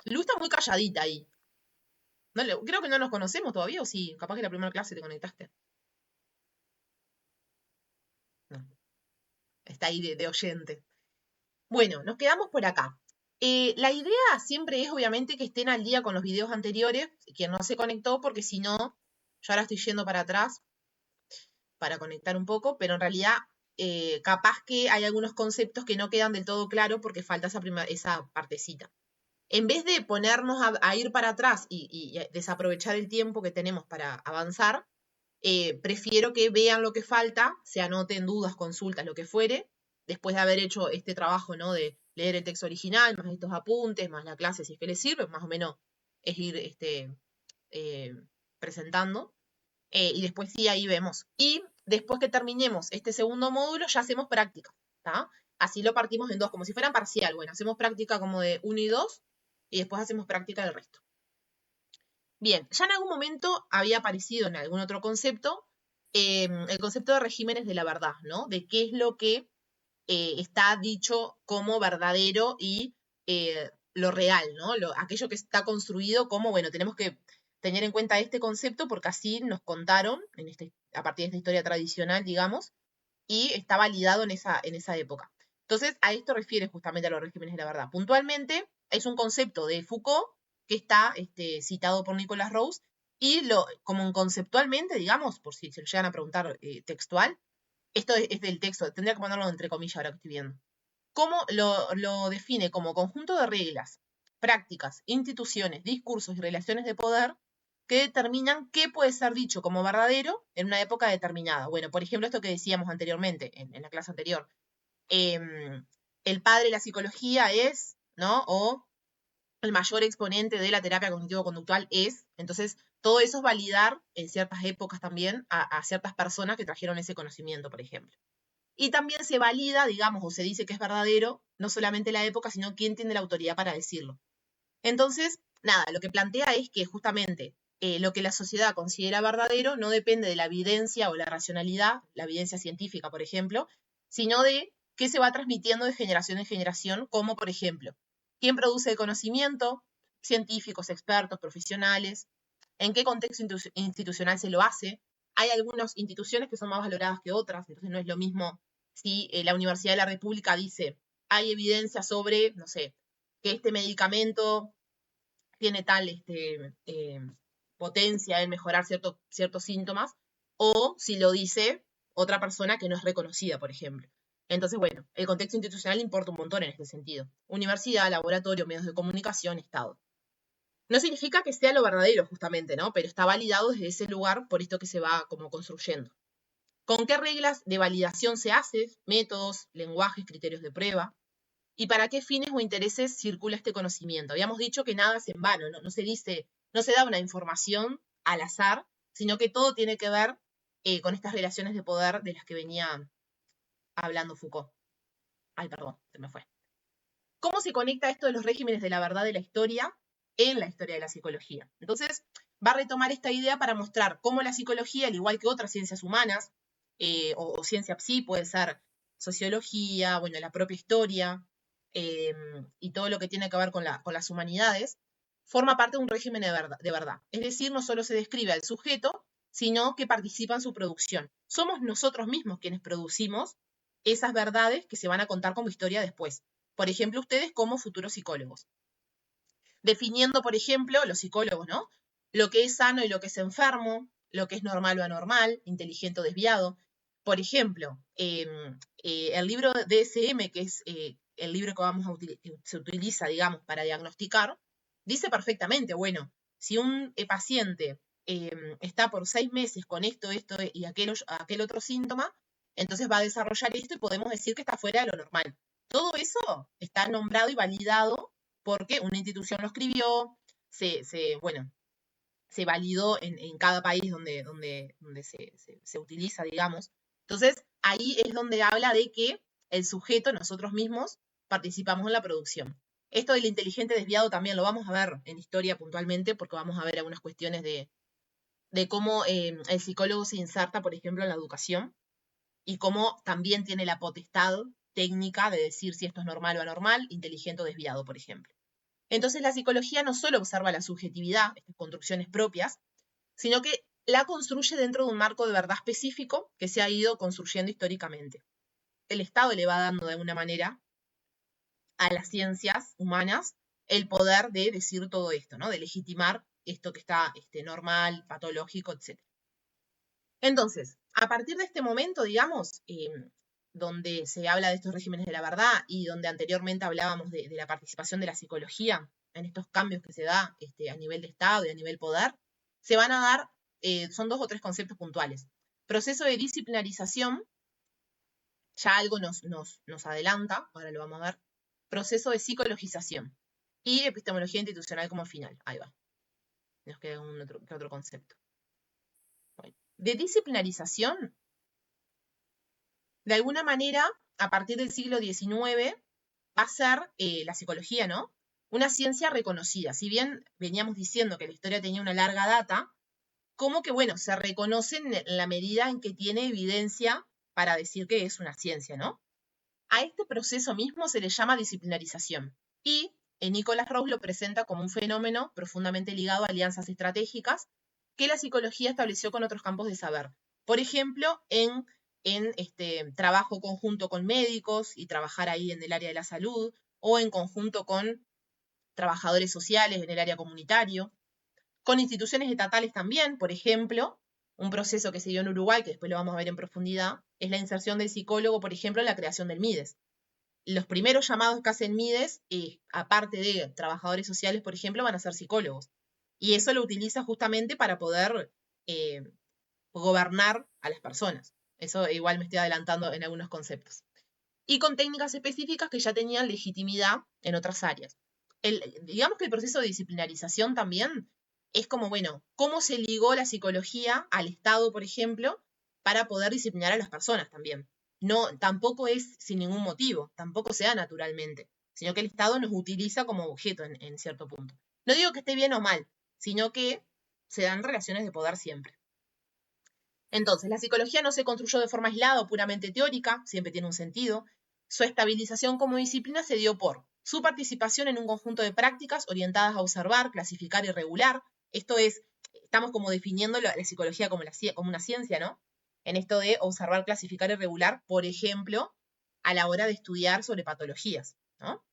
Lu está muy calladita ahí. Creo que no nos conocemos todavía, o sí, capaz que la primera clase te conectaste. No, está ahí de oyente. Bueno, nos quedamos por acá. La idea siempre es, obviamente, que estén al día con los videos anteriores, quien no se conectó, porque si no, yo ahora estoy yendo para atrás para conectar un poco, pero en realidad capaz que hay algunos conceptos que no quedan del todo claros porque falta esa partecita. En vez de ponernos a ir para atrás y desaprovechar el tiempo que tenemos para avanzar, prefiero que vean lo que falta, se anoten dudas, consultas, lo que fuere, después de haber hecho este trabajo, ¿no? De leer el texto original, más estos apuntes, más la clase, si es que les sirve, más o menos es ir eh, presentando. Y después sí, ahí vemos. Y después que terminemos este segundo módulo, ya hacemos práctica, ¿tá? Así lo partimos en dos, como si fueran parcial. Bueno, hacemos práctica como de 1 y 2 y después hacemos práctica del resto. Bien, ya en algún momento había aparecido en algún otro concepto el concepto de regímenes de la verdad, ¿no? De qué es lo que está dicho como verdadero y lo real, ¿no? Aquello que está construido como, bueno, tenemos que tener en cuenta este concepto porque así nos contaron a partir de esta historia tradicional, digamos, y está validado en esa época. Entonces, a esto refiere justamente a los regímenes de la verdad. Puntualmente, es un concepto de Foucault que está citado por Nicolas Rose y como conceptualmente, digamos, por si se lo llegan a preguntar textual, esto es del texto, tendría que ponerlo entre comillas ahora que estoy viendo. ¿Cómo lo define? Como conjunto de reglas, prácticas, instituciones, discursos y relaciones de poder que determinan qué puede ser dicho como verdadero en una época determinada. Bueno, por ejemplo, esto que decíamos anteriormente, en la clase anterior. El padre de la psicología es, ¿no? O el mayor exponente de la terapia cognitivo-conductual es. Entonces, todo eso es validar en ciertas épocas también a ciertas personas que trajeron ese conocimiento, por ejemplo. Y también se valida, digamos, o se dice que es verdadero, no solamente la época, sino quién tiene la autoridad para decirlo. Entonces, nada, lo que plantea es que justamente lo que la sociedad considera verdadero no depende de la evidencia o la racionalidad, la evidencia científica, por ejemplo, sino de qué se va transmitiendo de generación en generación, como por ejemplo, quién produce el conocimiento, científicos, expertos, profesionales, en qué contexto institucional se lo hace. Hay algunas instituciones que son más valoradas que otras, entonces no es lo mismo si la Universidad de la República dice, hay evidencia sobre, no sé, que este medicamento tiene tal potencia en mejorar ciertos síntomas, o si lo dice otra persona que no es reconocida, por ejemplo. Entonces, bueno, el contexto institucional importa un montón en este sentido. Universidad, laboratorio, medios de comunicación, Estado. No significa que sea lo verdadero, justamente, ¿no? Pero está validado desde ese lugar por esto que se va como construyendo. ¿Con qué reglas de validación se hace? Métodos, lenguajes, criterios de prueba. ¿Y para qué fines o intereses circula este conocimiento? Habíamos dicho que nada es en vano, no se dice, no se da una información al azar, sino que todo tiene que ver con estas relaciones de poder de las que venía hablando Foucault. Ay, perdón, se me fue. ¿Cómo se conecta esto de los regímenes de la verdad de la historia en la historia de la psicología? Entonces, va a retomar esta idea para mostrar cómo la psicología, al igual que otras ciencias humanas, o ciencia psi, puede ser sociología, bueno, la propia historia, eh, y todo lo que tiene que ver con las humanidades, forma parte de un régimen de verdad. Es decir, no solo se describe al sujeto, sino que participa en su producción. Somos nosotros mismos quienes producimos esas verdades que se van a contar como historia después. Por ejemplo, ustedes como futuros psicólogos. Definiendo, por ejemplo, los psicólogos, ¿no? Lo que es sano y lo que es enfermo, lo que es normal o anormal, inteligente o desviado. Por ejemplo, el libro DSM, que es el libro que se utiliza, digamos, para diagnosticar, dice perfectamente, bueno, si un paciente está por 6 meses con esto y aquel otro síntoma, entonces va a desarrollar esto y podemos decir que está fuera de lo normal. Todo eso está nombrado y validado porque una institución lo escribió, bueno, se validó en cada país donde se utiliza, digamos. Entonces, ahí es donde habla de que el sujeto, nosotros mismos, participamos en la producción. Esto del inteligente desviado también lo vamos a ver en historia puntualmente, porque vamos a ver algunas cuestiones de cómo el psicólogo se inserta, por ejemplo, en la educación, y cómo también tiene la potestad técnica de decir si esto es normal o anormal, inteligente o desviado, por ejemplo. Entonces la psicología no solo observa la subjetividad, estas construcciones propias, sino que la construye dentro de un marco de verdad específico que se ha ido construyendo históricamente. El Estado le va dando de alguna manera a las ciencias humanas el poder de decir todo esto, ¿no? De legitimar esto que está normal, patológico, etc. Entonces, a partir de este momento, digamos, donde se habla de estos regímenes de la verdad y donde anteriormente hablábamos de la participación de la psicología en estos cambios que se da a nivel de Estado y a nivel poder, se van a dar, son 2 o 3 conceptos puntuales. Proceso de disciplinarización, ya algo nos adelanta, ahora lo vamos a ver. Proceso de psicologización y epistemología institucional como final. Ahí va. Nos queda otro concepto. Bueno, de disciplinarización, de alguna manera, a partir del siglo XIX, va a ser la psicología, ¿no? Una ciencia reconocida. Si bien veníamos diciendo que la historia tenía una larga data, como que, bueno, se reconoce en la medida en que tiene evidencia para decir que es una ciencia, ¿no? A este proceso mismo se le llama disciplinarización. Y Nicholas Rouse lo presenta como un fenómeno profundamente ligado a alianzas estratégicas que la psicología estableció con otros campos de saber. Por ejemplo, en trabajo conjunto con médicos y trabajar ahí en el área de la salud, o en conjunto con trabajadores sociales en el área comunitario, con instituciones estatales también. Por ejemplo, un proceso que se dio en Uruguay, que después lo vamos a ver en profundidad, es la inserción del psicólogo, por ejemplo, en la creación del MIDES. Los primeros llamados que hacen MIDES, aparte de trabajadores sociales, por ejemplo, van a ser psicólogos. Y eso lo utiliza justamente para poder gobernar a las personas. Eso igual me estoy adelantando en algunos conceptos. Y con técnicas específicas que ya tenían legitimidad en otras áreas. Digamos que el proceso de disciplinarización también es como, bueno, cómo se ligó la psicología al Estado, por ejemplo, para poder disciplinar a las personas también. No, tampoco es sin ningún motivo, tampoco se da naturalmente, sino que el Estado nos utiliza como objeto en cierto punto. No digo que esté bien o mal, sino que se dan relaciones de poder siempre. Entonces, la psicología no se construyó de forma aislada o puramente teórica, siempre tiene un sentido. Su estabilización como disciplina se dio por su participación en un conjunto de prácticas orientadas a observar, clasificar y regular. Esto es, estamos como definiendo la psicología como una ciencia, ¿no? En esto de observar, clasificar y regular, por ejemplo, a la hora de estudiar sobre patologías, ¿no?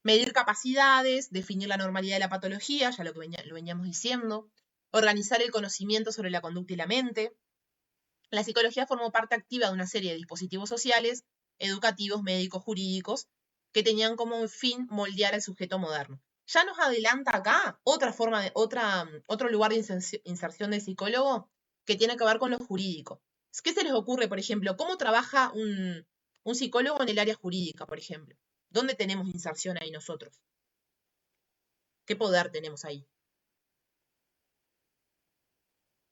Medir capacidades, definir la normalidad de la patología, ya lo veníamos diciendo, organizar el conocimiento sobre la conducta y la mente. La psicología formó parte activa de una serie de dispositivos sociales, educativos, médicos, jurídicos, que tenían como fin moldear al sujeto moderno. Ya nos adelanta acá otro lugar de inserción del psicólogo que tiene que ver con lo jurídico. ¿Qué se les ocurre, por ejemplo? ¿Cómo trabaja un psicólogo en el área jurídica, por ejemplo? ¿Dónde tenemos inserción ahí nosotros? ¿Qué poder tenemos ahí?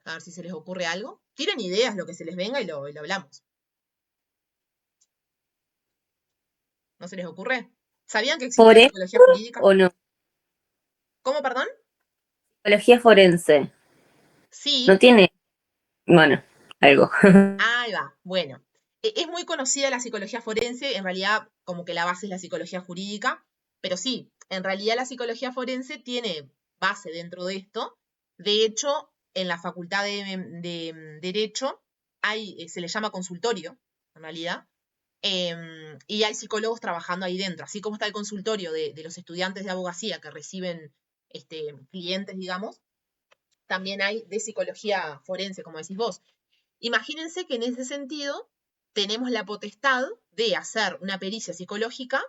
A ver si se les ocurre algo. Tiren ideas, lo que se les venga y lo hablamos. ¿No se les ocurre? ¿Sabían que existe ¿Por la eso psicología jurídica? o no? ¿Cómo, perdón? Psicología forense. No Sí, tiene, bueno, algo. ahí va. Bueno, es muy conocida la psicología forense, en realidad como que la base es la psicología jurídica, pero sí, en realidad la psicología forense tiene base dentro de esto. De hecho, en la Facultad de Derecho se le llama consultorio, en realidad, y hay psicólogos trabajando ahí dentro, así como está el consultorio de los estudiantes de abogacía que reciben clientes, digamos, también hay de psicología forense, como decís vos. Imagínense que en ese sentido tenemos la potestad de hacer una pericia psicológica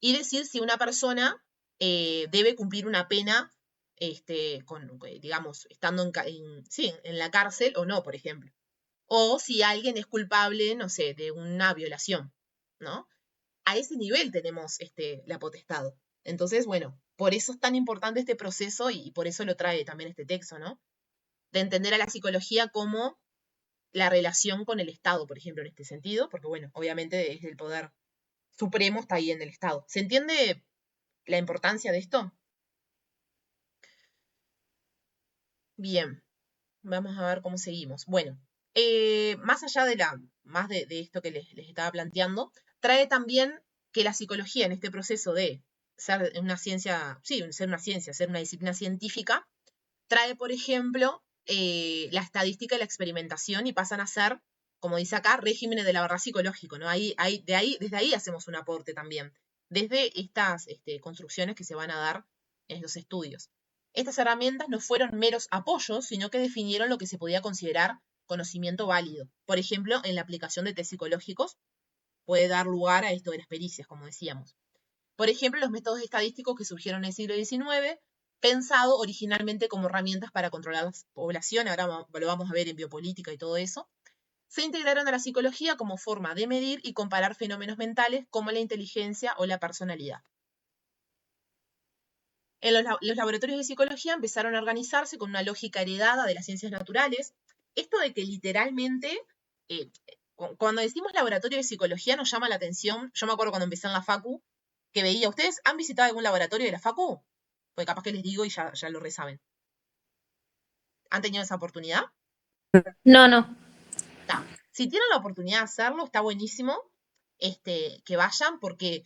y decir si una persona debe cumplir una pena, digamos, estando sí, en la cárcel o no, por ejemplo. O si alguien es culpable, no sé, de una violación, ¿no? A ese nivel tenemos la potestad. Entonces, bueno, por eso es tan importante este proceso y por eso lo trae también este texto, ¿no? De entender a la psicología como la relación con el Estado, por ejemplo, en este sentido, porque bueno, obviamente es el poder supremo está ahí en el Estado. ¿Se entiende la importancia de esto? Bien, vamos a ver cómo seguimos. Bueno, más allá de esto que les estaba planteando, trae también que la psicología en este proceso de ser una ciencia, sí, ser una ciencia, ser una disciplina científica, trae, por ejemplo, la estadística y la experimentación y pasan a ser, como dice acá, regímenes de la verdad psicológico, ¿no? Desde ahí hacemos un aporte también, desde estas construcciones que se van a dar en los estudios. Estas herramientas no fueron meros apoyos, sino que definieron lo que se podía considerar conocimiento válido. Por ejemplo, en la aplicación de test psicológicos puede dar lugar a esto de las pericias, como decíamos. Por ejemplo, los métodos estadísticos que surgieron en el siglo XIX, pensado originalmente como herramientas para controlar la población, ahora lo vamos a ver en biopolítica y todo eso, se integraron a la psicología como forma de medir y comparar fenómenos mentales como la inteligencia o la personalidad. En los laboratorios de psicología empezaron a organizarse con una lógica heredada de las ciencias naturales. Esto de que literalmente, eh, cuando decimos laboratorio de psicología nos llama la atención. Yo me acuerdo cuando empecé en la facu, que veía, ¿ustedes han visitado algún laboratorio de la facu? Porque capaz que les digo y ya lo resaben. ¿Han tenido esa oportunidad? No, no. Está. Si tienen la oportunidad de hacerlo, está buenísimo que vayan porque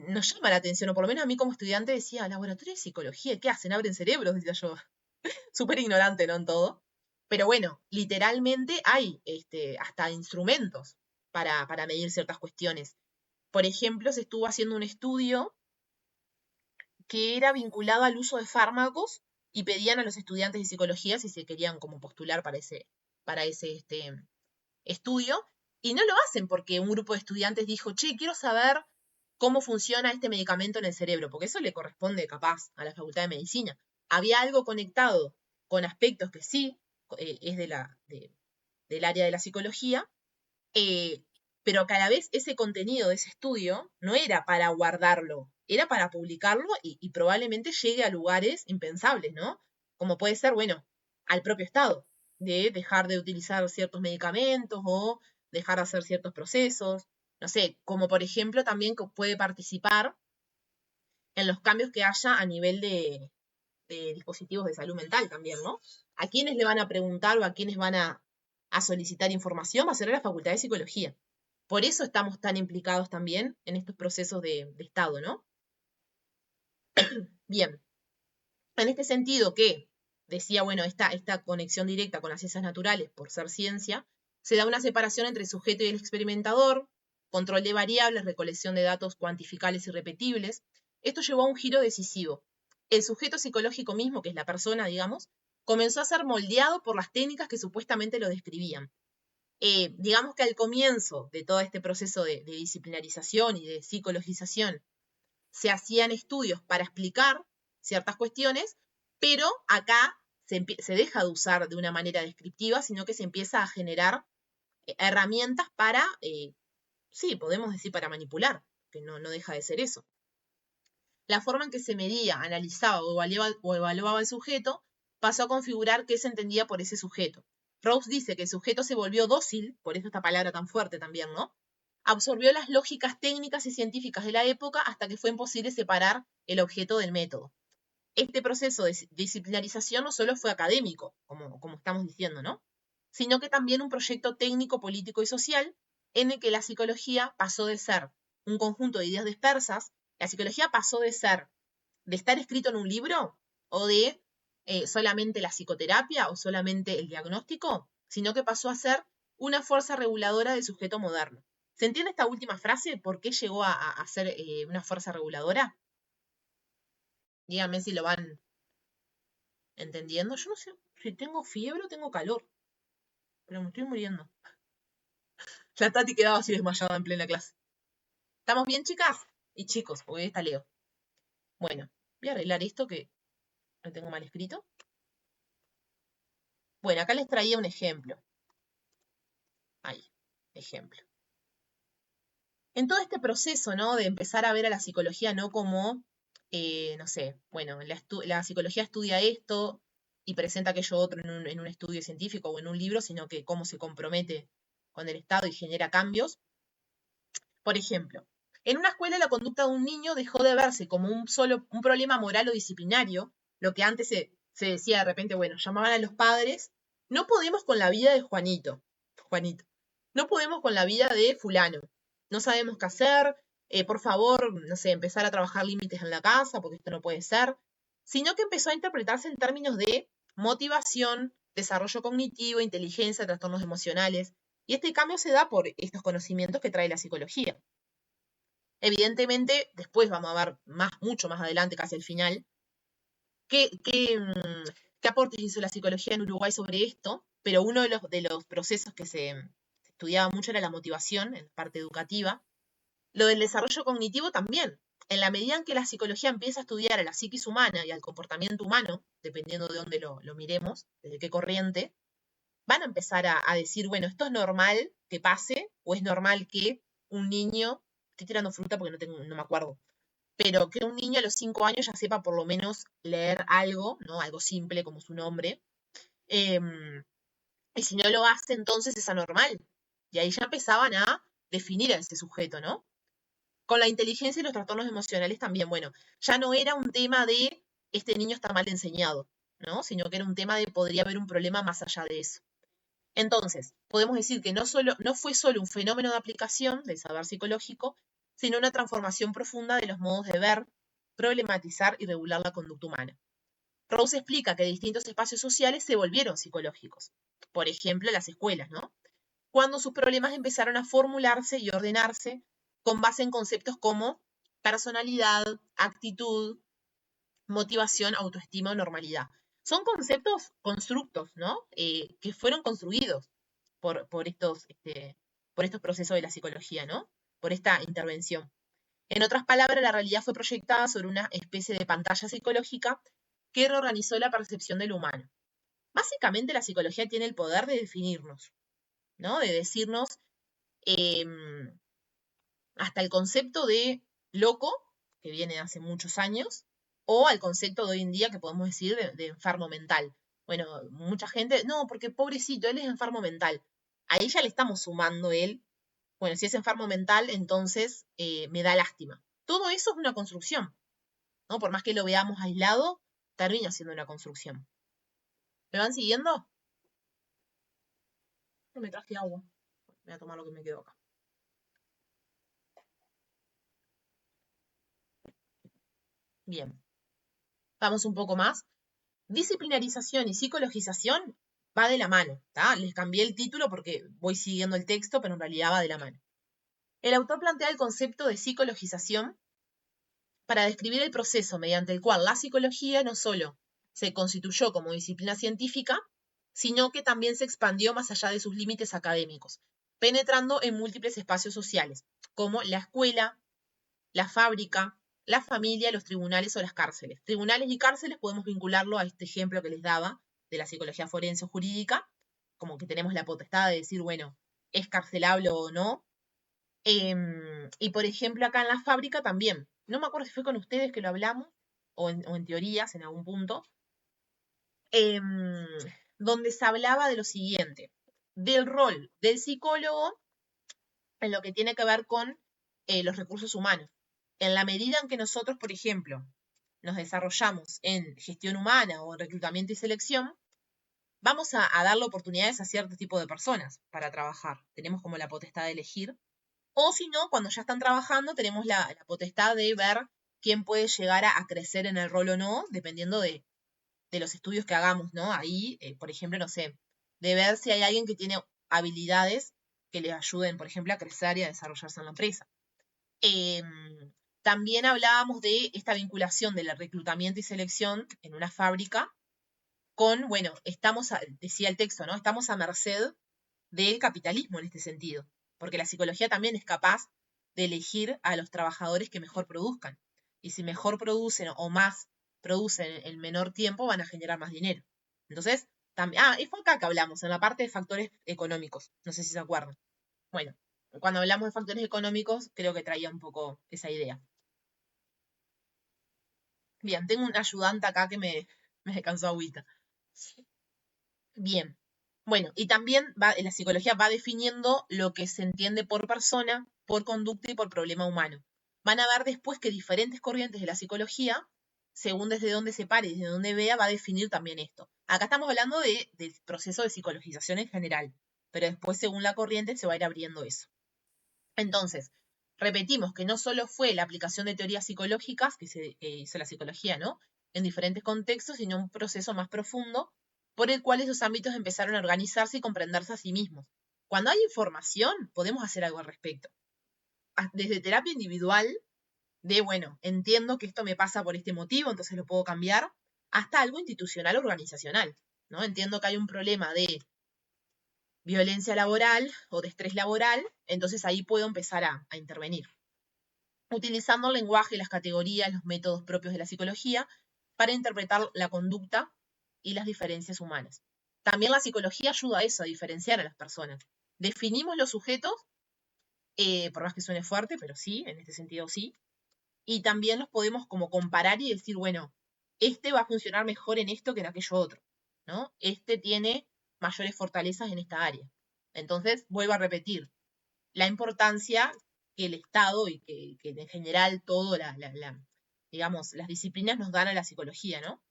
nos llama la atención, o por lo menos a mí como estudiante decía, laboratorio de psicología, ¿qué hacen? ¿Abren cerebros? Decía yo. Súper ignorante, ¿no? En todo. Pero bueno, literalmente hay hasta instrumentos para medir ciertas cuestiones. Por ejemplo, se estuvo haciendo un estudio que era vinculado al uso de fármacos y pedían a los estudiantes de psicología si se querían como postular para ese estudio. Y no lo hacen porque un grupo de estudiantes dijo, che, quiero saber cómo funciona este medicamento en el cerebro, porque eso le corresponde capaz a la Facultad de Medicina. Había algo conectado con aspectos que sí es del área de la psicología, eh, pero que a la vez ese contenido de ese estudio no era para guardarlo, era para publicarlo y probablemente llegue a lugares impensables, ¿no? Como puede ser, bueno, al propio Estado, de dejar de utilizar ciertos medicamentos o dejar de hacer ciertos procesos, no sé, como por ejemplo también puede participar en los cambios que haya a nivel de dispositivos de salud mental también, ¿no? ¿A quiénes le van a preguntar o a quiénes van a solicitar información? Va a ser a la Facultad de Psicología. Por eso estamos tan implicados también en estos procesos de Estado, ¿no? Bien, en este sentido que decía, bueno, esta conexión directa con las ciencias naturales por ser ciencia, se da una separación entre el sujeto y el experimentador, control de variables, recolección de datos cuantificables y repetibles. Esto llevó a un giro decisivo. El sujeto psicológico mismo, que es la persona, digamos, comenzó a ser moldeado por las técnicas que supuestamente lo describían. Digamos que al comienzo de todo este proceso de disciplinarización y de psicologización, se hacían estudios para explicar ciertas cuestiones, pero acá se deja de usar de una manera descriptiva, sino que se empieza a generar herramientas para, sí, podemos decir para manipular, que no deja de ser eso. La forma en que se medía, analizaba o evaluaba el sujeto pasó a configurar qué se entendía por ese sujeto. Rose dice que el sujeto se volvió dócil, por eso esta palabra tan fuerte también, ¿no? Absorbió las lógicas técnicas y científicas de la época hasta que fue imposible separar el objeto del método. Este proceso de disciplinarización no solo fue académico, como estamos diciendo, ¿no? Sino que también un proyecto técnico, político y social en el que la psicología pasó de ser un conjunto de ideas dispersas, la psicología pasó de estar escrito en un libro o de solamente la psicoterapia o solamente el diagnóstico, sino que pasó a ser una fuerza reguladora del sujeto moderno. ¿Se entiende esta última frase? ¿Por qué llegó a ser una fuerza reguladora? Díganme si lo van entendiendo. Yo no sé si tengo fiebre o tengo calor, pero me estoy muriendo. La Tati quedaba así desmayada en plena clase. ¿Estamos bien, chicas? Y chicos, porque ahí está Leo. Bueno, voy a arreglar esto que lo tengo mal escrito. Bueno, acá les traía un ejemplo. Ahí, ejemplo. En todo este proceso, ¿no? De empezar a ver a la psicología no como, no sé, bueno, la psicología estudia esto y presenta aquello otro en un estudio científico o en un libro, sino que cómo se compromete con el Estado y genera cambios. Por ejemplo, en una escuela la conducta de un niño dejó de verse como un problema moral o disciplinario, lo que antes se decía de repente, bueno, llamaban a los padres, no podemos con la vida de Juanito, no podemos con la vida de fulano, no sabemos qué hacer, por favor, no sé, empezar a trabajar límites en la casa, porque esto no puede ser, sino que empezó a interpretarse en términos de motivación, desarrollo cognitivo, inteligencia, trastornos emocionales. Y este cambio se da por estos conocimientos que trae la psicología. Evidentemente, después vamos a ver mucho más adelante, casi al final, qué aportes hizo la psicología en Uruguay sobre esto, pero uno de los procesos que se estudiaba mucho era la motivación en la parte educativa. Lo del desarrollo cognitivo también. En la medida en que la psicología empieza a estudiar a la psiquis humana y al comportamiento humano, dependiendo de dónde lo miremos, desde qué corriente, van a empezar a decir, bueno, esto es normal que pase, o es normal que un niño, estoy tirando fruta porque no me acuerdo, pero que un niño a los 5 años ya sepa por lo menos leer algo, ¿no? Algo simple como su nombre. Y si no lo hace, entonces es anormal. Y ahí ya empezaban a definir a ese sujeto, ¿no? Con la inteligencia y los trastornos emocionales también, bueno, ya no era un tema de este niño está mal enseñado, ¿no? Sino que era un tema de podría haber un problema más allá de eso. Entonces, podemos decir que no fue solo un fenómeno de aplicación del saber psicológico, sino una transformación profunda de los modos de ver, problematizar y regular la conducta humana. Rose explica que distintos espacios sociales se volvieron psicológicos. Por ejemplo, las escuelas, ¿no? Cuando sus problemas empezaron a formularse y ordenarse con base en conceptos como personalidad, actitud, motivación, autoestima o normalidad. Son conceptos, constructos, ¿no? Que fueron construidos por estos procesos de la psicología, ¿no? Por esta intervención. En otras palabras, la realidad fue proyectada sobre una especie de pantalla psicológica que reorganizó la percepción del humano. Básicamente, la psicología tiene el poder de definirnos, ¿no? De decirnos eh, hasta el concepto de loco, que viene de hace muchos años, o al concepto de hoy en día que podemos decir de enfermo mental. Bueno, mucha gente, no, porque pobrecito, él es enfermo mental. Ahí ya le estamos sumando él. Bueno, si es enfermo mental, entonces me da lástima. Todo eso es una construcción, ¿no? Por más que lo veamos aislado, termina siendo una construcción. ¿Me van siguiendo? No me traje agua. Voy a tomar lo que me quedó acá. Bien. Vamos un poco más. Disciplinarización y psicologización va de la mano, ¿tá? Les cambié el título porque voy siguiendo el texto, pero en realidad va de la mano. El autor plantea el concepto de psicologización para describir el proceso mediante el cual la psicología no solo se constituyó como disciplina científica, sino que también se expandió más allá de sus límites académicos, penetrando en múltiples espacios sociales, como la escuela, la fábrica, la familia, los tribunales o las cárceles. Tribunales y cárceles podemos vincularlo a este ejemplo que les daba de la psicología forense o jurídica, como que tenemos la potestad de decir, bueno, es carcelable o no. Y por ejemplo, acá en la fábrica también. No me acuerdo si fue con ustedes que lo hablamos, o en teorías en algún punto, em, donde se hablaba de lo siguiente, del rol del psicólogo en lo que tiene que ver con los recursos humanos. En la medida en que nosotros, por ejemplo, nos desarrollamos en gestión humana o en reclutamiento y selección, vamos a darle oportunidades a cierto tipo de personas para trabajar. Tenemos como la potestad de elegir. O si no, cuando ya están trabajando, tenemos la potestad de ver quién puede llegar a crecer en el rol o no, dependiendo de los estudios que hagamos, ¿no? Ahí, por ejemplo, no sé, de ver si hay alguien que tiene habilidades que le ayuden, por ejemplo, a crecer y a desarrollarse en la empresa. También hablábamos de esta vinculación del reclutamiento y selección en una fábrica con, bueno, decía el texto, ¿no? Estamos a merced del capitalismo en este sentido, porque la psicología también es capaz de elegir a los trabajadores que mejor produzcan. Y si mejor producen o más producen en menor tiempo, van a generar más dinero. Entonces, también, y fue acá que hablamos, en la parte de factores económicos, no sé si se acuerdan. Bueno, cuando hablamos de factores económicos, creo que traía un poco esa idea. Bien, tengo un ayudante acá que me descansó agüita. Bien. Bueno, y también la psicología va definiendo lo que se entiende por persona, por conducta y por problema humano. Van a ver después que diferentes corrientes de la psicología, según desde dónde se pare y desde dónde vea, va a definir también esto. Acá estamos hablando del proceso de psicologización en general, pero después, según la corriente, se va a ir abriendo eso. Entonces, repetimos que no solo fue la aplicación de teorías psicológicas que hizo la psicología, ¿no? En diferentes contextos, sino un proceso más profundo por el cual esos ámbitos empezaron a organizarse y comprenderse a sí mismos. Cuando hay información, podemos hacer algo al respecto. Desde terapia individual, de, bueno, entiendo que esto me pasa por este motivo, entonces lo puedo cambiar, hasta algo institucional organizacional, ¿no? Entiendo que hay un problema de violencia laboral o de estrés laboral, entonces ahí puedo empezar a intervenir. Utilizando el lenguaje, las categorías, los métodos propios de la psicología para interpretar la conducta y las diferencias humanas. También la psicología ayuda a eso, a diferenciar a las personas. Definimos los sujetos, por más que suene fuerte, pero sí, en este sentido sí, y también los podemos como comparar y decir, bueno, este va a funcionar mejor en esto que en aquello otro, ¿no? Este tiene mayores fortalezas en esta área. Entonces, vuelvo a repetir, la importancia que el Estado y que en general todo digamos, las disciplinas nos dan a la psicología, ¿no?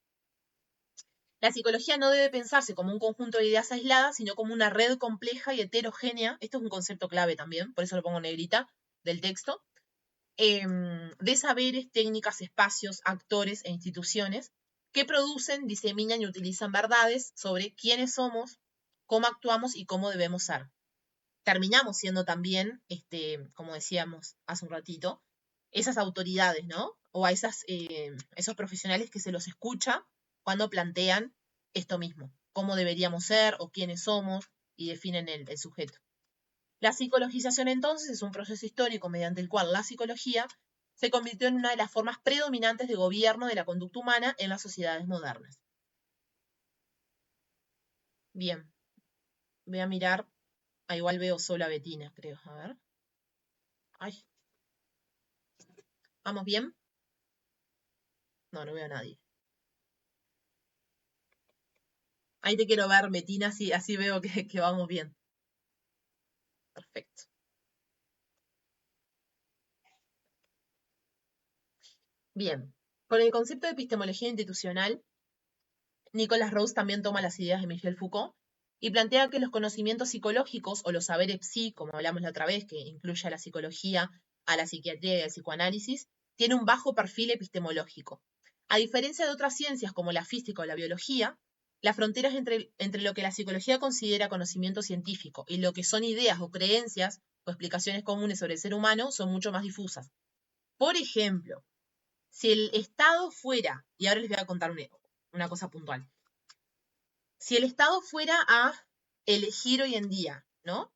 La psicología no debe pensarse como un conjunto de ideas aisladas, sino como una red compleja y heterogénea. Esto es un concepto clave también, por eso lo pongo en negrita del texto, de saberes, técnicas, espacios, actores e instituciones que producen, diseminan y utilizan verdades sobre quiénes somos, cómo actuamos y cómo debemos ser. Terminamos siendo también, como decíamos hace un ratito, esas autoridades, ¿no? O a esos profesionales que se los escucha cuando plantean esto mismo, cómo deberíamos ser o quiénes somos y definen el sujeto. La psicologización entonces es un proceso histórico mediante el cual la psicología se convirtió en una de las formas predominantes de gobierno de la conducta humana en las sociedades modernas. Bien, voy a mirar, igual veo solo a Betina, creo, a ver. Ay, ¿vamos bien? No, no veo a nadie. Ahí te quiero ver, Betina, así veo que vamos bien. Perfecto. Bien, con el concepto de epistemología institucional, Nicholas Rose también toma las ideas de Michel Foucault y plantea que los conocimientos psicológicos o los saberes psi, como hablamos la otra vez, que incluye a la psicología, a la psiquiatría y al psicoanálisis, tiene un bajo perfil epistemológico. A diferencia de otras ciencias como la física o la biología, las fronteras entre lo que la psicología considera conocimiento científico y lo que son ideas o creencias o explicaciones comunes sobre el ser humano son mucho más difusas. Por ejemplo, si el Estado fuera, y ahora les voy a contar una cosa puntual, si el Estado fuera a elegir hoy en día, ¿no?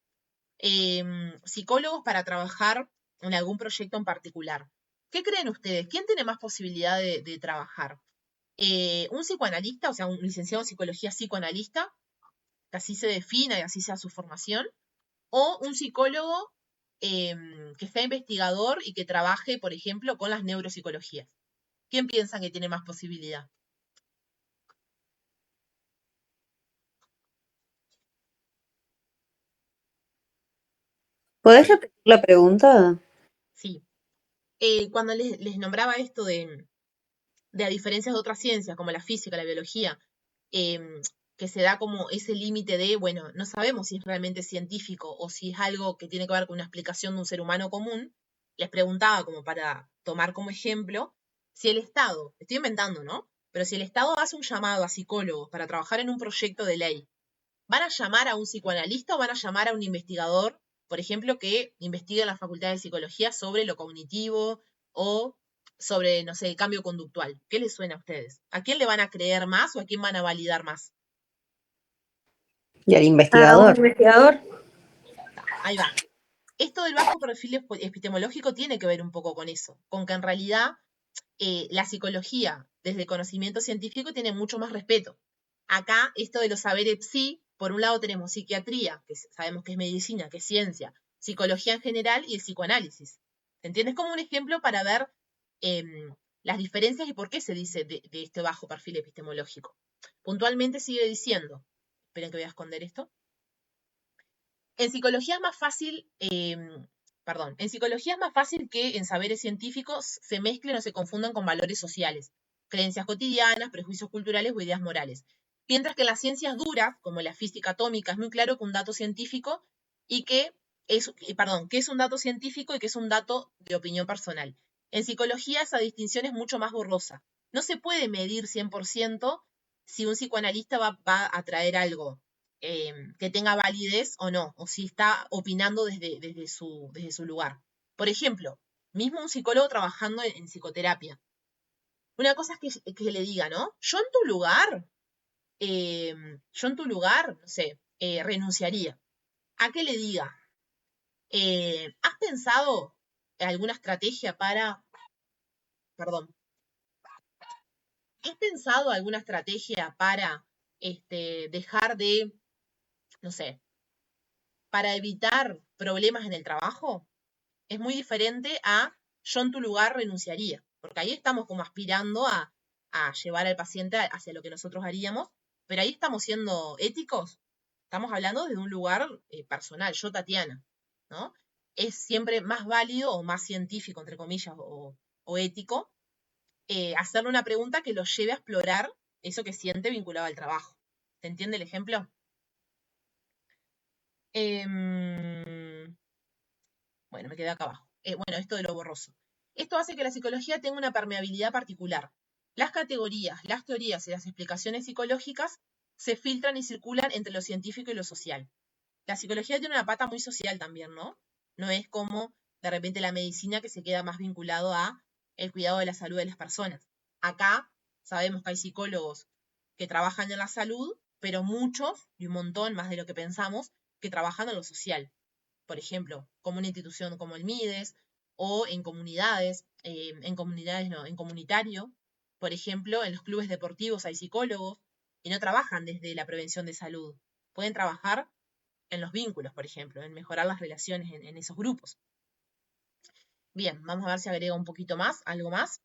Psicólogos para trabajar en algún proyecto en particular, ¿qué creen ustedes? ¿Quién tiene más posibilidad de trabajar? ¿Un psicoanalista, o sea, un licenciado en psicología psicoanalista, que así se defina y así sea su formación? ¿O un psicólogo que sea investigador y que trabaje, por ejemplo, con las neuropsicologías? ¿Quién piensa que tiene más posibilidad? ¿Podés repetir la pregunta? Sí. Cuando les nombraba esto de a diferencias de otras ciencias, como la física, la biología, que se da como ese límite de, bueno, no sabemos si es realmente científico o si es algo que tiene que ver con una explicación de un ser humano común, les preguntaba como para tomar como ejemplo, si el Estado, estoy inventando, ¿no? Pero si el Estado hace un llamado a psicólogos para trabajar en un proyecto de ley, ¿van a llamar a un psicoanalista o van a llamar a un investigador, por ejemplo, que investigue en la Facultad de Psicología sobre lo cognitivo o sobre, no sé, el cambio conductual? ¿Qué les suena a ustedes? ¿A quién le van a creer más o a quién van a validar más? ¿Y al ¿A un investigador? investigador? Ahí va. Esto del bajo perfil epistemológico tiene que ver un poco con eso, con que en realidad la psicología, desde el conocimiento científico, tiene mucho más respeto. Acá, esto de los saberes psi, por un lado tenemos psiquiatría, que sabemos que es medicina, que es ciencia, psicología en general y el psicoanálisis. ¿Se entiende? Es como un ejemplo para ver las diferencias y por qué se dice de este bajo perfil epistemológico. Puntualmente sigue diciendo, esperen que voy a esconder esto, en psicología es más fácil, en psicología es más fácil que en saberes científicos se mezclen o se confundan con valores sociales, creencias cotidianas, prejuicios culturales o ideas morales. Mientras que en las ciencias duras, como la física atómica, es muy claro que un dato científico y que qué es un dato científico y qué es un dato de opinión personal. En psicología esa distinción es mucho más borrosa. No se puede medir 100% si un psicoanalista va a traer algo que tenga validez o no, o si está opinando desde su lugar. Por ejemplo, mismo un psicólogo trabajando en psicoterapia. Una cosa es que le diga, ¿no? Yo en tu lugar, no sé, renunciaría. A que le diga, ¿has pensado alguna estrategia perdón, ¿has pensado alguna estrategia para dejar de, no sé, para evitar problemas en el trabajo? Es muy diferente a yo en tu lugar renunciaría, porque ahí estamos como aspirando a llevar al paciente hacia lo que nosotros haríamos, pero ahí estamos siendo éticos, estamos hablando desde un lugar personal, yo Tatiana, ¿no? Es siempre más válido o más científico, entre comillas, o ético, hacerle una pregunta que lo lleve a explorar eso que siente vinculado al trabajo. ¿Se entiende el ejemplo? Bueno, me quedé acá abajo. Bueno, esto de lo borroso. Esto hace que la psicología tenga una permeabilidad particular. Las categorías, las teorías y las explicaciones psicológicas se filtran y circulan entre lo científico y lo social. La psicología tiene una pata muy social también, ¿no? No es como de repente la medicina que se queda más vinculado a el cuidado de la salud de las personas. Acá sabemos que hay psicólogos que trabajan en la salud, pero muchos, y un montón más de lo que pensamos, que trabajan en lo social. Por ejemplo, como una institución como el MIDES, o en comunidades no, en comunitario. Por ejemplo, en los clubes deportivos hay psicólogos y no trabajan desde la prevención de salud. Pueden trabajar en los vínculos, por ejemplo, en mejorar las relaciones en esos grupos. Bien, vamos a ver si agrega un poquito más, algo más.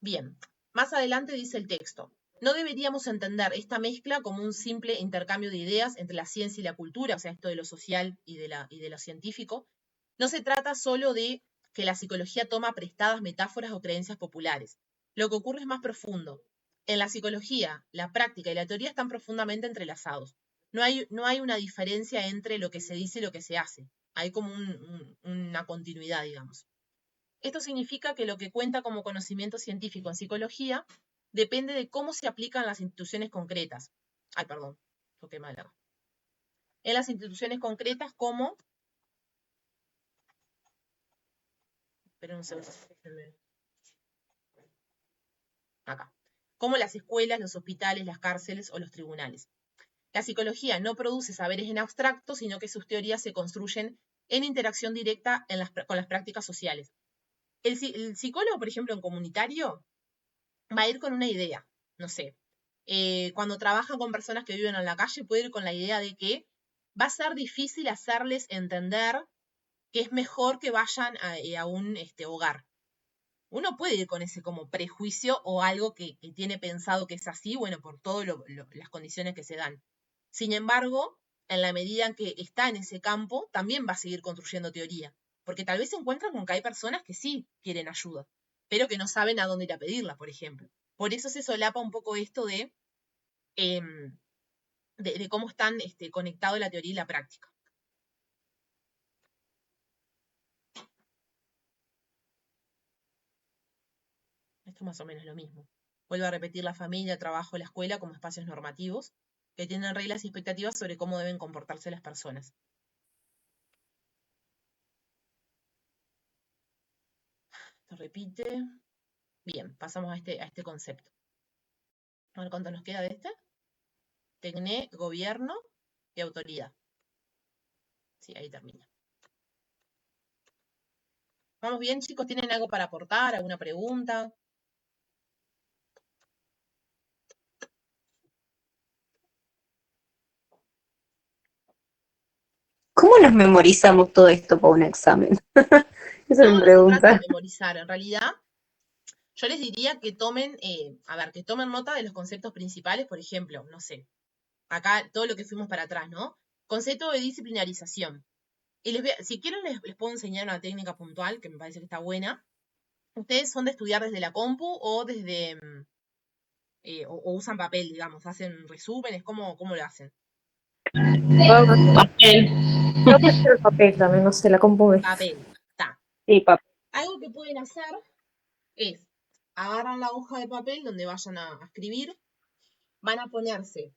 Bien, más adelante dice el texto. No deberíamos entender esta mezcla como un simple intercambio de ideas entre la ciencia y la cultura, o sea, esto de lo social y de lo científico. No se trata solo de que la psicología toma prestadas metáforas o creencias populares. Lo que ocurre es más profundo. En la psicología, la práctica y la teoría están profundamente entrelazados. No hay una diferencia entre lo que se dice y lo que se hace. Hay como una continuidad, digamos. Esto significa que lo que cuenta como conocimiento científico en psicología depende de cómo se aplican las instituciones concretas. Ay, perdón, toqué mal acá. En las instituciones concretas como... Esperen un segundo. Acá. Como las escuelas, los hospitales, las cárceles o los tribunales. La psicología no produce saberes en abstracto, sino que sus teorías se construyen en interacción directa con las prácticas sociales. El psicólogo, por ejemplo, en comunitario, va a ir con una idea, no sé. Cuando trabaja con personas que viven en la calle, puede ir con la idea de que va a ser difícil hacerles entender que es mejor que vayan a un hogar. Uno puede ir con ese como prejuicio o algo que tiene pensado que es así, bueno, por todas las condiciones que se dan. Sin embargo, en la medida en que está en ese campo, también va a seguir construyendo teoría, porque tal vez se encuentran con que hay personas que sí quieren ayuda, pero que no saben a dónde ir a pedirla, por ejemplo. Por eso se solapa un poco esto em, de cómo están conectados la teoría y la práctica. Esto es más o menos lo mismo. Vuelvo a repetir la familia, el trabajo, la escuela como espacios normativos que tienen reglas y expectativas sobre cómo deben comportarse las personas. Se repite. Bien, pasamos a este concepto. A ver cuánto nos queda de este. Tecné, gobierno y autoridad. Sí, ahí termina. ¿Vamos bien, chicos? ¿Tienen algo para aportar? ¿Alguna pregunta? ¿Cómo nos memorizamos todo esto para un examen? Esa No, es mi no se trata de pregunta. memorizar. En realidad, yo les diría que tomen nota de los conceptos principales, por ejemplo, no sé, acá todo lo que fuimos para atrás, ¿no? Concepto de disciplinarización. Y si quieren les puedo enseñar una técnica puntual que me parece que está buena. Ustedes son de estudiar desde la compu o desde o usan papel, digamos, hacen resúmenes, ¿cómo lo hacen? Papel. Creo que es el papel también, no sé, la compu. Papel, está. Sí, papel. Algo que pueden hacer es, agarran la hoja de papel donde vayan a escribir, van a ponerse,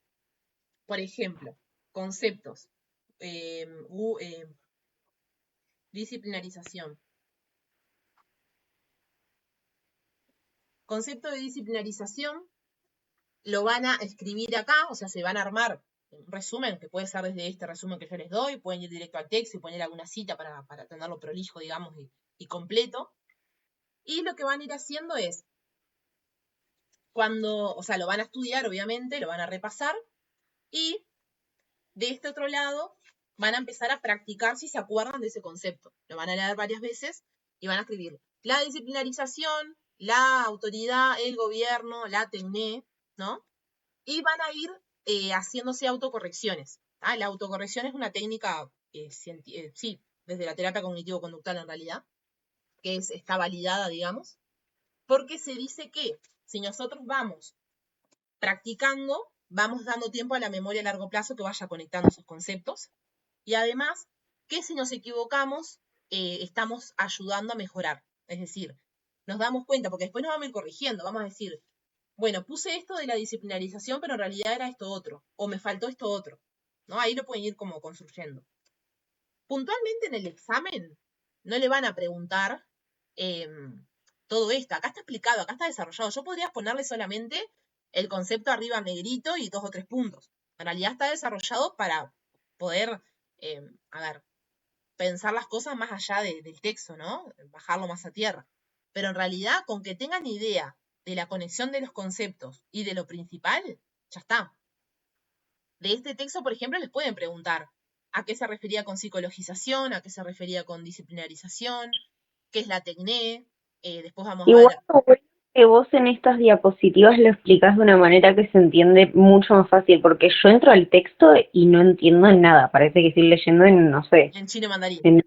por ejemplo, conceptos, disciplinarización. Concepto de disciplinarización lo van a escribir acá, o sea, se van a armar un resumen, que puede ser desde este resumen que yo les doy, pueden ir directo al texto y poner alguna cita para tenerlo prolijo, digamos, y completo. Y lo que van a ir haciendo es, o sea, lo van a estudiar, obviamente, lo van a repasar, y de este otro lado van a empezar a practicar si se acuerdan de ese concepto. Lo van a leer varias veces y van a escribir la disciplinarización, la autoridad, el gobierno, la TECNE, ¿no? Y van a ir haciéndose autocorrecciones. ¿Ah? La autocorrección es una técnica, sí, desde la terapia cognitivo-conductual en realidad, que está validada, digamos, porque se dice que si nosotros vamos practicando, vamos dando tiempo a la memoria a largo plazo que vaya conectando esos conceptos. Y además, que si nos equivocamos, estamos ayudando a mejorar. Es decir, nos damos cuenta, porque después nos vamos a ir corrigiendo, vamos a decir, bueno, puse esto de la disciplinarización, pero en realidad era esto otro, o me faltó esto otro, ¿no? Ahí lo pueden ir como construyendo. Puntualmente en el examen no le van a preguntar todo esto, acá está explicado, acá está desarrollado. Yo podría ponerle solamente el concepto arriba negrito y 2 o 3 puntos. En realidad está desarrollado para poder, a ver, pensar las cosas más allá del texto, ¿no? Bajarlo más a tierra. Pero en realidad, con que tengan idea de la conexión de los conceptos y de lo principal, ya está. De este texto, por ejemplo, les pueden preguntar a qué se refería con psicologización, a qué se refería con disciplinarización, qué es la TECNE, después vamos a Igual ver. lo bueno es que vos en estas diapositivas lo explicás de una manera que se entiende mucho más fácil, porque yo entro al texto y no entiendo nada, parece que estoy leyendo en, no sé, En chino mandarín.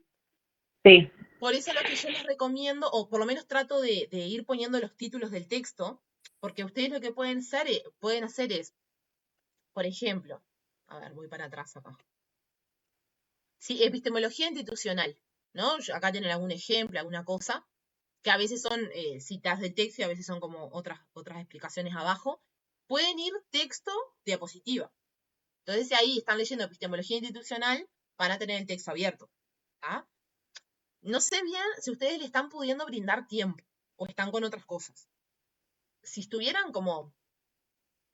Sí. Por eso lo que yo les recomiendo, o por lo menos trato de ir poniendo los títulos del texto, porque ustedes lo que pueden hacer es, por ejemplo, a ver, voy para atrás acá. Sí, epistemología institucional, ¿no? Acá tienen algún ejemplo, alguna cosa, que a veces son citas de texto y a veces son como otras explicaciones abajo. Pueden ir texto, diapositiva. Entonces, si ahí están leyendo epistemología institucional, van a tener el texto abierto. ¿Ah? No sé bien si ustedes le están pudiendo brindar tiempo o están con otras cosas. Si estuvieran como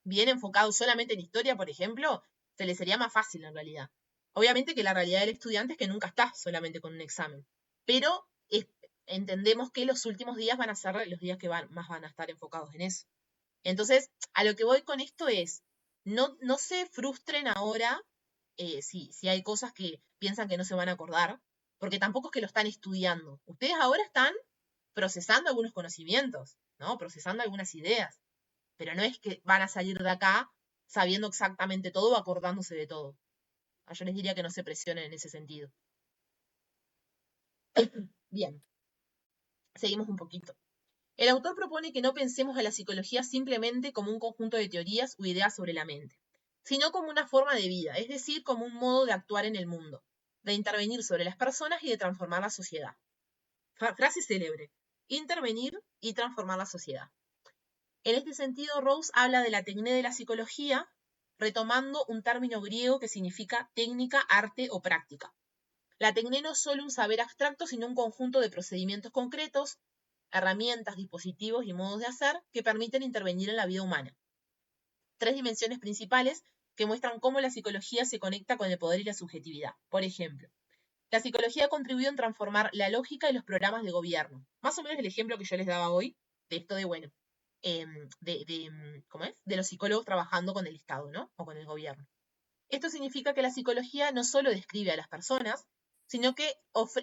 bien enfocados solamente en historia, por ejemplo, se les sería más fácil en realidad. Obviamente que la realidad del estudiante es que nunca está solamente con un examen, pero entendemos que los últimos días van a ser los días que más van a estar enfocados en eso. Entonces, a lo que voy con esto es, no se frustren ahora si hay cosas que piensan que no se van a acordar, porque tampoco es que lo están estudiando. Ustedes ahora están procesando algunos conocimientos, ¿no? Procesando algunas ideas, pero no es que van a salir de acá sabiendo exactamente todo o acordándose de todo. Yo les diría que no se presionen en ese sentido. Bien, seguimos un poquito. El autor propone que no pensemos a la psicología simplemente como un conjunto de teorías o ideas sobre la mente, sino como una forma de vida, es decir, como un modo de actuar en el mundo, de intervenir sobre las personas y de transformar la sociedad. Frase célebre: intervenir y transformar la sociedad. En este sentido, Rawls habla de la técnica de la psicología, retomando un término griego que significa técnica, arte o práctica. La técnica no es solo un saber abstracto, sino un conjunto de procedimientos concretos, herramientas, dispositivos y modos de hacer que permiten intervenir en la vida humana. 3 dimensiones principales que muestran cómo la psicología se conecta con el poder y la subjetividad. Por ejemplo, la psicología contribuyó en transformar la lógica de los programas de gobierno. Más o menos el ejemplo que yo les daba hoy, de esto de, bueno, ¿cómo es? De los psicólogos trabajando con el Estado, ¿no? O con el gobierno. Esto significa que la psicología no solo describe a las personas, sino que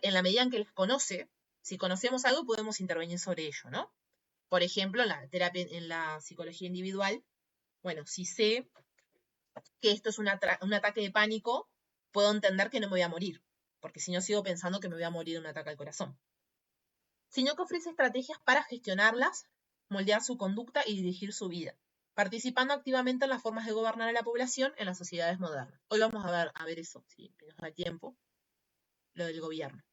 en la medida en que las conoce, si conocemos algo, podemos intervenir sobre ello, ¿no? Por ejemplo, en la terapia, en la psicología individual, bueno, si sé que esto es un ataque de pánico, puedo entender que no me voy a morir, porque si no sigo pensando que me voy a morir de un ataque al corazón. Sino que ofrece estrategias para gestionarlas, moldear su conducta y dirigir su vida. participando activamente en las formas de gobernar a la población en las sociedades modernas. Hoy vamos a ver eso, si nos da tiempo, lo del gobierno.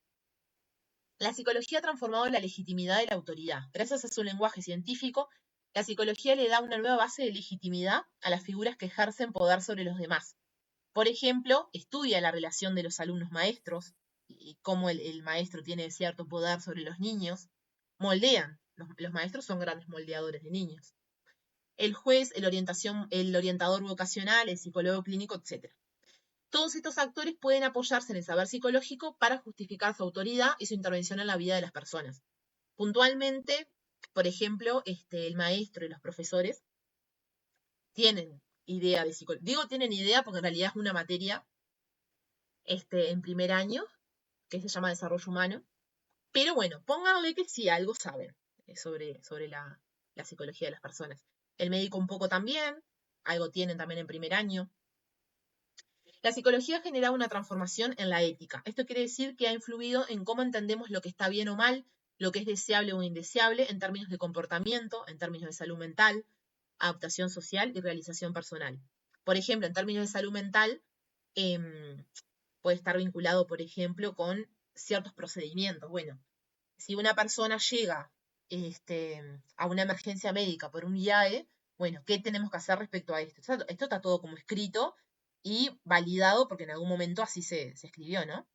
La psicología ha transformado la legitimidad de la autoridad. Gracias a su lenguaje científico, la psicología le da una nueva base de legitimidad a las figuras que ejercen poder sobre los demás. Por ejemplo, estudia la relación de los alumnos-maestros y cómo el maestro tiene cierto poder sobre los niños. Moldean. Los maestros son grandes moldeadores de niños. El juez, el orientador vocacional, el psicólogo clínico, etc. Todos estos actores pueden apoyarse en el saber psicológico para justificar su autoridad y su intervención en la vida de las personas. Puntualmente, por ejemplo, el maestro y los profesores tienen idea de psicología. Digo tienen idea porque en realidad es una materia en primer año, que se llama desarrollo humano. Pero bueno, pónganle que sí, algo saben sobre la psicología de las personas. El médico un poco también, algo tienen también en primer año. La psicología ha generado una transformación en la ética. Esto quiere decir que ha influido en cómo entendemos lo que está bien o mal, lo que es deseable o indeseable en términos de comportamiento, en términos de salud mental, adaptación social y realización personal. Por ejemplo, en términos de salud mental, puede estar vinculado, por ejemplo, con ciertos procedimientos. Bueno, si una persona llega a una emergencia médica por un IAE, bueno, ¿qué tenemos que hacer respecto a esto? Esto está todo como escrito y validado porque en algún momento así se escribió, ¿no?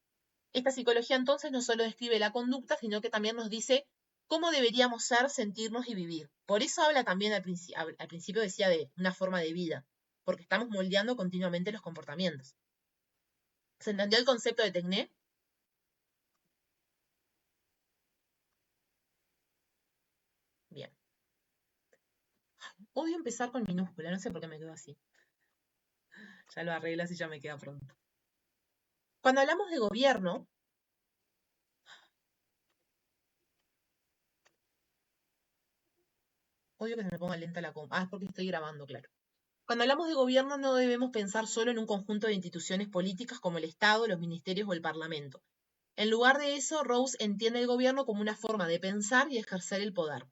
Esta psicología entonces no solo describe la conducta, sino que también nos dice cómo deberíamos ser, sentirnos y vivir. Por eso habla también al principio decía de una forma de vida, porque estamos moldeando continuamente los comportamientos. ¿Se entendió el concepto de Tecné? Bien. Odio empezar con minúscula, no sé por qué me quedo así. Ya lo arreglas y ya me queda pronto. Cuando hablamos de gobierno, odio que se me ponga lenta la comp. Es porque estoy grabando, claro. Cuando hablamos de gobierno no debemos pensar solo en un conjunto de instituciones políticas como el Estado, los ministerios o el Parlamento. En lugar de eso, Rawls entiende el gobierno como una forma de pensar y ejercer el poder.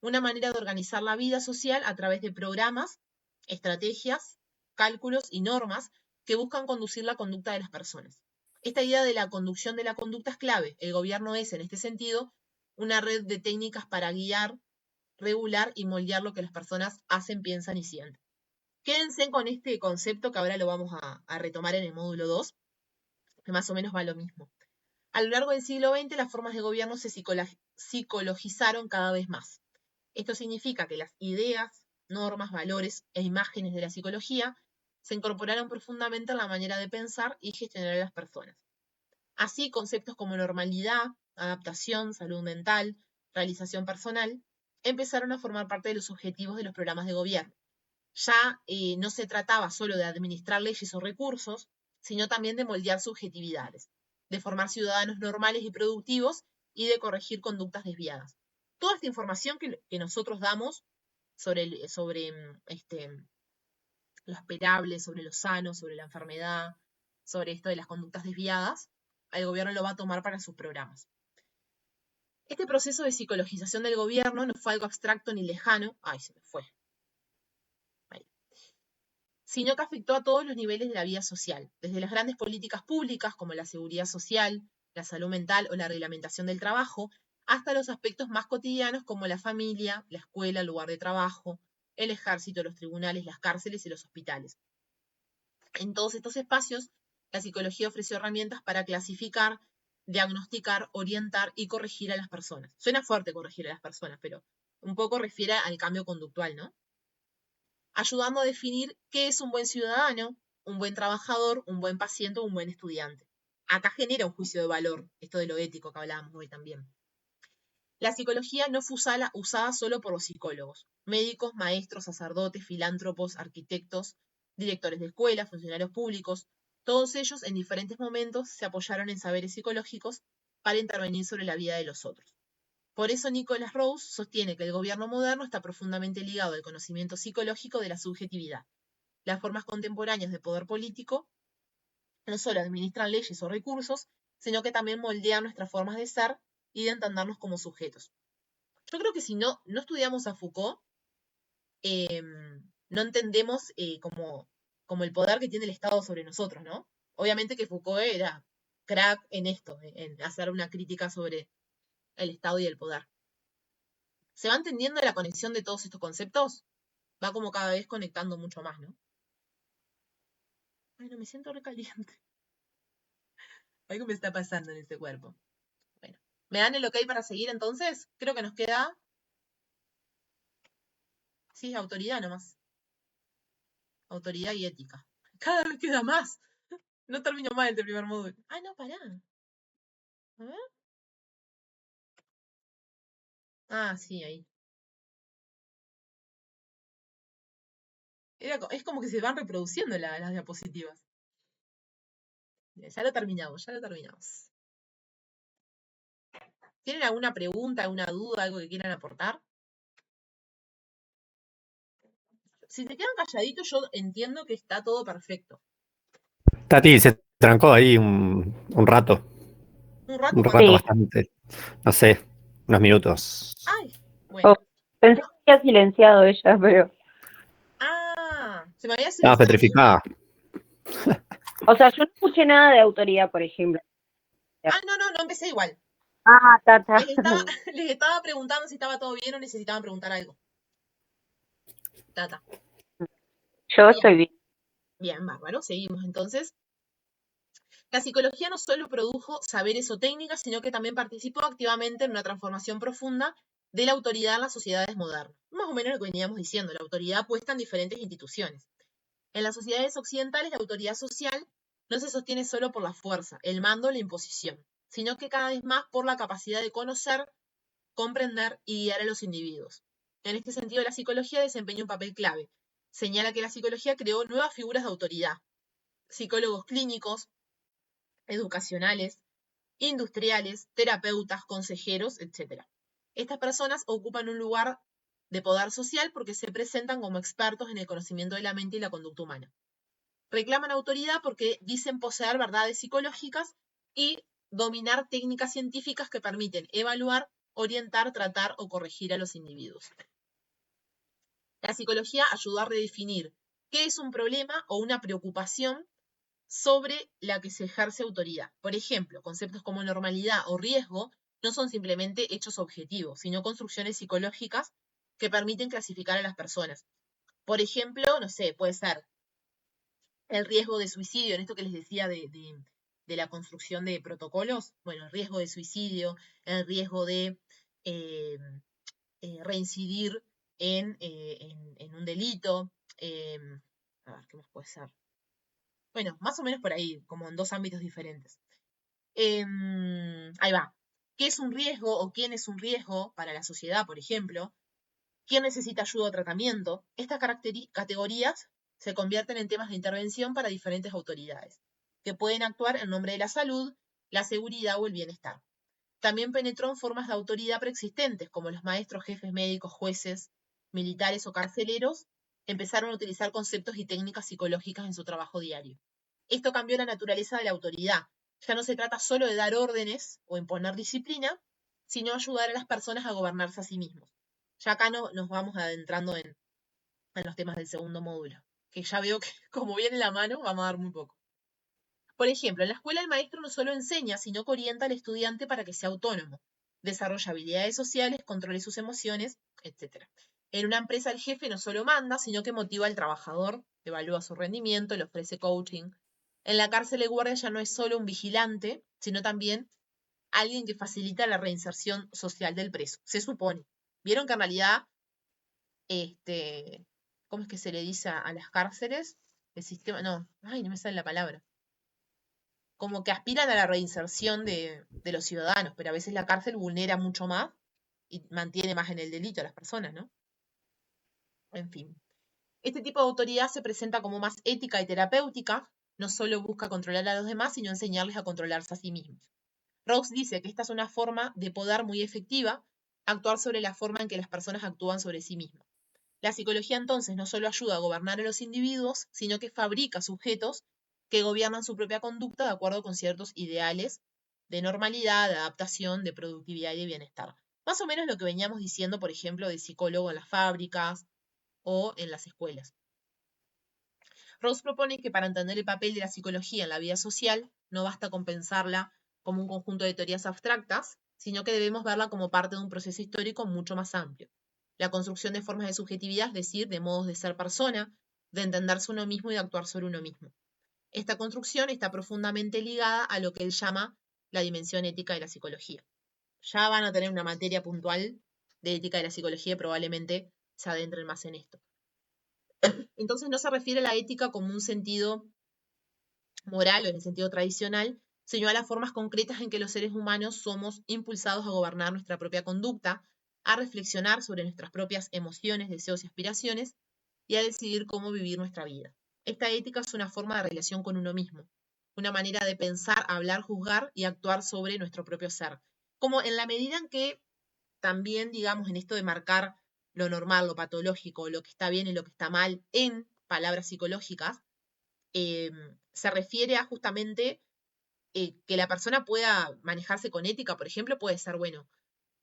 Una manera de organizar la vida social a través de programas, estrategias, cálculos y normas que buscan conducir la conducta de las personas. Esta idea de la conducción de la conducta es clave. El gobierno es, en este sentido, una red de técnicas para guiar, regular y moldear lo que las personas hacen, piensan y sienten. Quédense con este concepto que ahora lo vamos a retomar en el módulo 2, que más o menos va lo mismo. A lo largo del siglo XX, las formas de gobierno se psicologizaron cada vez más. Esto significa que las ideas, normas, valores e imágenes de la psicología se incorporaron profundamente en la manera de pensar y gestionar a las personas. Así, conceptos como normalidad, adaptación, salud mental, realización personal, empezaron a formar parte de los objetivos de los programas de gobierno. Ya no se trataba solo de administrar leyes o recursos, sino también de moldear subjetividades, de formar ciudadanos normales y productivos y de corregir conductas desviadas. Toda esta información que nosotros damos sobre lo esperable, sobre lo sano, sobre la enfermedad, sobre esto de las conductas desviadas, el gobierno lo va a tomar para sus programas. Este proceso de psicologización del gobierno no fue algo abstracto ni lejano, se me fue, sino que afectó a todos los niveles de la vida social, desde las grandes políticas públicas como la seguridad social, la salud mental o la reglamentación del trabajo, hasta los aspectos más cotidianos como la familia, la escuela, el lugar de trabajo, el ejército, los tribunales, las cárceles y los hospitales. En todos estos espacios, la psicología ofreció herramientas para clasificar, diagnosticar, orientar y corregir a las personas. Suena fuerte corregir a las personas, pero un poco refiere al cambio conductual, ¿no? Ayudando a definir qué es un buen ciudadano, un buen trabajador, un buen paciente o un buen estudiante. Acá genera un juicio de valor, esto de lo ético que hablábamos hoy también. La psicología no fue usada solo por los psicólogos. Médicos, maestros, sacerdotes, filántropos, arquitectos, directores de escuelas, funcionarios públicos, todos ellos en diferentes momentos se apoyaron en saberes psicológicos para intervenir sobre la vida de los otros. Por eso Nicholas Rawls sostiene que el gobierno moderno está profundamente ligado al conocimiento psicológico de la subjetividad. Las formas contemporáneas de poder político no solo administran leyes o recursos, sino que también moldean nuestras formas de ser y de entendernos como sujetos. Yo creo que si no estudiamos a Foucault, no entendemos como el poder que tiene el Estado sobre nosotros, ¿no? Obviamente que Foucault era crack en esto, en hacer una crítica sobre el Estado y el poder. ¿Se va entendiendo la conexión de todos estos conceptos? Va como cada vez conectando mucho más, ¿no? Ay, no, me siento recaliente. Algo me está pasando en este cuerpo. Bueno, ¿me dan el ok para seguir entonces? Creo que nos queda... Sí, autoridad nomás. Autoridad y ética. Cada vez queda más. No termino mal este primer módulo. Ah, no, pará. A ver. Ah, sí, ahí. Es como que se van reproduciendo las diapositivas. Ya lo terminamos, ya lo terminamos. ¿Tienen alguna pregunta, alguna duda, algo que quieran aportar? Si se quedan calladitos, yo entiendo que está todo perfecto. Tati se trancó ahí un rato Un rato, un ¿cuánto? rato Sí. bastante, no sé, unos minutos. Ay, bueno. Oh, pensé que había silenciado ella, pero... Ah, se me había Estaba silenciado a mí. petrificada. O sea, yo no escuché nada de autoridad, por ejemplo. Ah, no empecé igual. Ah, ta. Les estaba preguntando si estaba todo bien o necesitaban preguntar algo. Tata. Yo Bien, estoy bien. bien, bárbaro. Seguimos entonces. La psicología no solo produjo saberes o técnicas, sino que también participó activamente en una transformación profunda de la autoridad en las sociedades modernas. Más o menos lo que veníamos diciendo, la autoridad puesta en diferentes instituciones. En las sociedades occidentales, la autoridad social no se sostiene solo por la fuerza, el mando o la imposición, sino que cada vez más por la capacidad de conocer, comprender y guiar a los individuos. En este sentido, la psicología desempeña un papel clave. Señala que la psicología creó nuevas figuras de autoridad, psicólogos clínicos, educacionales, industriales, terapeutas, consejeros, etc. Estas personas ocupan un lugar de poder social porque se presentan como expertos en el conocimiento de la mente y la conducta humana. Reclaman autoridad porque dicen poseer verdades psicológicas y dominar técnicas científicas que permiten evaluar, orientar, tratar o corregir a los individuos. La psicología ayuda a redefinir qué es un problema o una preocupación sobre la que se ejerce autoridad. Por ejemplo, conceptos como normalidad o riesgo no son simplemente hechos objetivos, sino construcciones psicológicas que permiten clasificar a las personas. Por ejemplo, no sé, puede ser el riesgo de suicidio, en esto que les decía de la construcción de protocolos, bueno, el riesgo de suicidio, el riesgo de eh, reincidir en un delito, a ver, ¿qué más puede ser? Bueno, más o menos por ahí, como en dos ámbitos diferentes. Ahí va. ¿Qué es un riesgo o quién es un riesgo para la sociedad, por ejemplo? ¿Quién necesita ayuda o tratamiento? Estas categorías se convierten en temas de intervención para diferentes autoridades, que pueden actuar en nombre de la salud, la seguridad o el bienestar. También penetró en formas de autoridad preexistentes, como los maestros, jefes médicos, jueces, militares o carceleros, empezaron a utilizar conceptos y técnicas psicológicas en su trabajo diario. Esto cambió la naturaleza de la autoridad. Ya no se trata solo de dar órdenes o imponer disciplina, sino ayudar a las personas a gobernarse a sí mismos. Ya acá nos vamos adentrando en los temas del segundo módulo, que ya veo que como viene la mano, vamos a dar muy poco. Por ejemplo, en la escuela el maestro no solo enseña, sino que orienta al estudiante para que sea autónomo, desarrolla habilidades sociales, controle sus emociones, etc. En una empresa el jefe no solo manda, sino que motiva al trabajador, evalúa su rendimiento, le ofrece coaching. En la cárcel el guardia ya no es solo un vigilante, sino también alguien que facilita la reinserción social del preso, se supone. Vieron que en realidad, ¿cómo es que se le dice a las cárceles? El sistema, no, ay, no me sale la palabra. Como que aspiran a la reinserción de los ciudadanos, pero a veces la cárcel vulnera mucho más y mantiene más en el delito a las personas, ¿no? En fin. Este tipo de autoridad se presenta como más ética y terapéutica, no solo busca controlar a los demás, sino enseñarles a controlarse a sí mismos. Rawls dice que esta es una forma de poder muy efectiva, actuar sobre la forma en que las personas actúan sobre sí mismas. La psicología entonces no solo ayuda a gobernar a los individuos, sino que fabrica sujetos que gobiernan su propia conducta de acuerdo con ciertos ideales de normalidad, de adaptación, de productividad y de bienestar. Más o menos lo que veníamos diciendo, por ejemplo, de psicólogo en las fábricas o en las escuelas. Rawls propone que para entender el papel de la psicología en la vida social, no basta con pensarla como un conjunto de teorías abstractas, sino que debemos verla como parte de un proceso histórico mucho más amplio. La construcción de formas de subjetividad, es decir, de modos de ser persona, de entenderse uno mismo y de actuar sobre uno mismo. Esta construcción está profundamente ligada a lo que él llama la dimensión ética de la psicología. Ya van a tener una materia puntual de ética de la psicología y probablemente se adentren más en esto. Entonces no se refiere a la ética como un sentido moral o en el sentido tradicional, sino a las formas concretas en que los seres humanos somos impulsados a gobernar nuestra propia conducta, a reflexionar sobre nuestras propias emociones, deseos y aspiraciones, y a decidir cómo vivir nuestra vida. Esta ética es una forma de relación con uno mismo, una manera de pensar, hablar, juzgar y actuar sobre nuestro propio ser. Como en la medida en que también, digamos, en esto de marcar lo normal, lo patológico, lo que está bien y lo que está mal en palabras psicológicas, se refiere a justamente que la persona pueda manejarse con ética, por ejemplo, puede ser, bueno,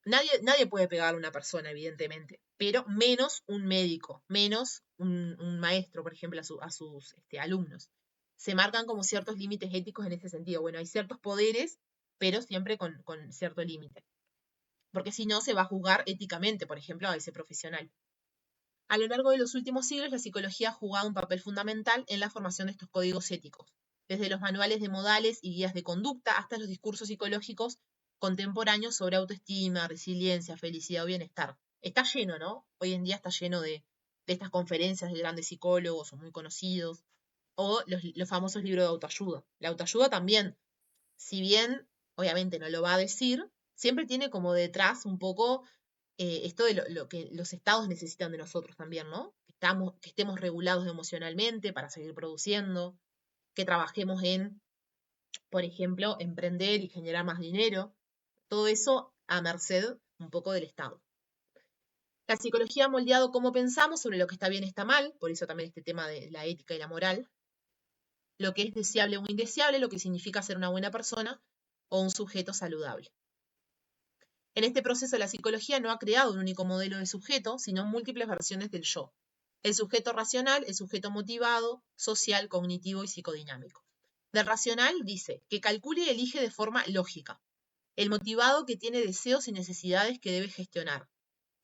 nadie puede pegarle a una persona, evidentemente, pero menos un médico, menos un maestro, por ejemplo, a sus alumnos. Se marcan como ciertos límites éticos en ese sentido. Bueno, hay ciertos poderes, pero siempre con cierto límite. Porque si no, se va a juzgar éticamente, por ejemplo, a ese profesional. A lo largo de los últimos siglos, la psicología ha jugado un papel fundamental en la formación de estos códigos éticos, desde los manuales de modales y guías de conducta hasta los discursos psicológicos contemporáneos sobre autoestima, resiliencia, felicidad o bienestar. Está lleno, ¿no? Hoy en día está lleno de estas conferencias de grandes psicólogos o muy conocidos, o los famosos libros de autoayuda. La autoayuda también, si bien obviamente no lo va a decir, siempre tiene como detrás un poco esto de lo que los estados necesitan de nosotros también, ¿no? Que estemos regulados emocionalmente para seguir produciendo, que trabajemos en, por ejemplo, emprender y generar más dinero. Todo eso a merced un poco del Estado. La psicología ha moldeado cómo pensamos sobre lo que está bien y está mal, por eso también este tema de la ética y la moral, lo que es deseable o indeseable, lo que significa ser una buena persona o un sujeto saludable. En este proceso, la psicología no ha creado un único modelo de sujeto, sino múltiples versiones del yo. El sujeto racional, el sujeto motivado, social, cognitivo y psicodinámico. Del racional dice que calcula y elige de forma lógica. El motivado que tiene deseos y necesidades que debe gestionar.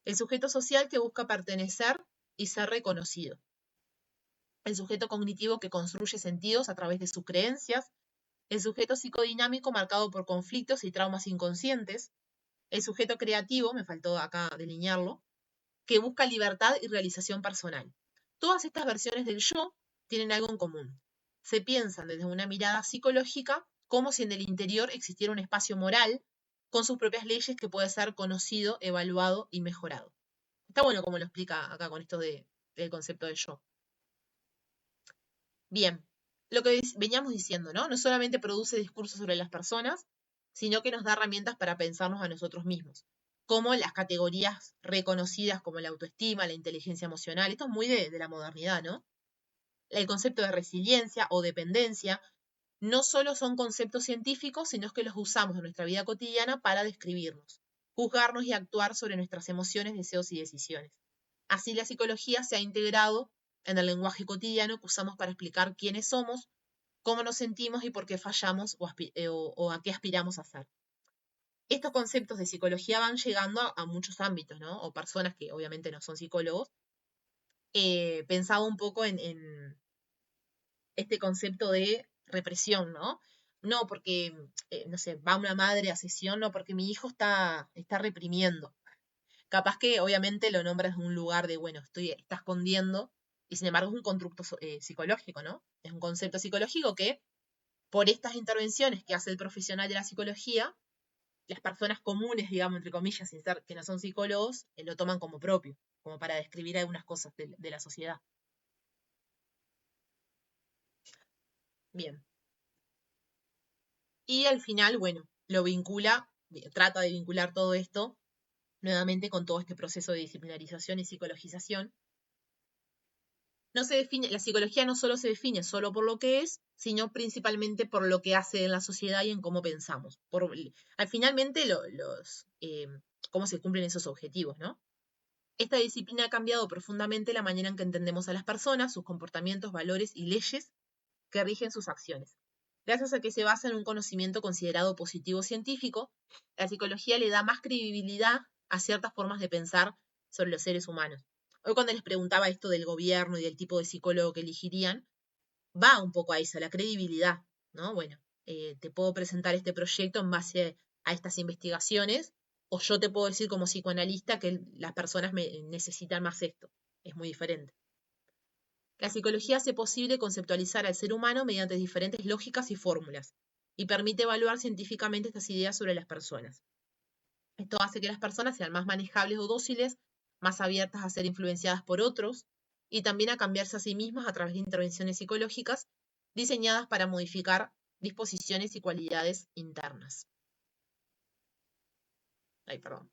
El sujeto social que busca pertenecer y ser reconocido. El sujeto cognitivo que construye sentidos a través de sus creencias. El sujeto psicodinámico marcado por conflictos y traumas inconscientes. El sujeto creativo, me faltó acá delinearlo, que busca libertad y realización personal. Todas estas versiones del yo tienen algo en común. Se piensan desde una mirada psicológica como si en el interior existiera un espacio moral con sus propias leyes que puede ser conocido, evaluado y mejorado. Está bueno como lo explica acá con esto del concepto de yo. Bien, lo que veníamos diciendo, ¿no? No solamente produce discursos sobre las personas, sino que nos da herramientas para pensarnos a nosotros mismos, como las categorías reconocidas como la autoestima, la inteligencia emocional. Esto es muy de la modernidad, ¿no? El concepto de resiliencia o dependencia no solo son conceptos científicos, sino que los usamos en nuestra vida cotidiana para describirnos, juzgarnos y actuar sobre nuestras emociones, deseos y decisiones. Así la psicología se ha integrado en el lenguaje cotidiano que usamos para explicar quiénes somos, cómo nos sentimos y por qué fallamos o a qué aspiramos a ser. Estos conceptos de psicología van llegando a muchos ámbitos, ¿no? O personas que obviamente no son psicólogos. Pensaba un poco en este concepto de represión, ¿no? No porque, no sé, va una madre a sesión, no porque mi hijo está reprimiendo. Capaz que obviamente lo nombras de un lugar de, bueno, está escondiendo, y sin embargo es un constructo psicológico, ¿no? Es un concepto psicológico que, por estas intervenciones que hace el profesional de la psicología, las personas comunes, digamos, entre comillas, sin ser que no son psicólogos, lo toman como propio, como para describir algunas cosas de la sociedad. Bien. Y al final, bueno, lo vincula, trata de vincular todo esto nuevamente con todo este proceso de disciplinarización y psicologización. No se define, la psicología no solo se define solo por lo que es, sino principalmente por lo que hace en la sociedad y en cómo pensamos. Finalmente, cómo se cumplen esos objetivos, ¿no? Esta disciplina ha cambiado profundamente la manera en que entendemos a las personas, sus comportamientos, valores y leyes que rigen sus acciones. Gracias a que se basa en un conocimiento considerado positivo científico, la psicología le da más credibilidad a ciertas formas de pensar sobre los seres humanos. Hoy cuando les preguntaba esto del gobierno y del tipo de psicólogo que elegirían, va un poco a eso, a la credibilidad, ¿no? Bueno, te puedo presentar este proyecto en base a estas investigaciones, o yo te puedo decir como psicoanalista que las personas necesitan más esto. Es muy diferente. La psicología hace posible conceptualizar al ser humano mediante diferentes lógicas y fórmulas, y permite evaluar científicamente estas ideas sobre las personas. Esto hace que las personas sean más manejables o dóciles, más abiertas a ser influenciadas por otros, y también a cambiarse a sí mismas a través de intervenciones psicológicas diseñadas para modificar disposiciones y cualidades internas. Perdón.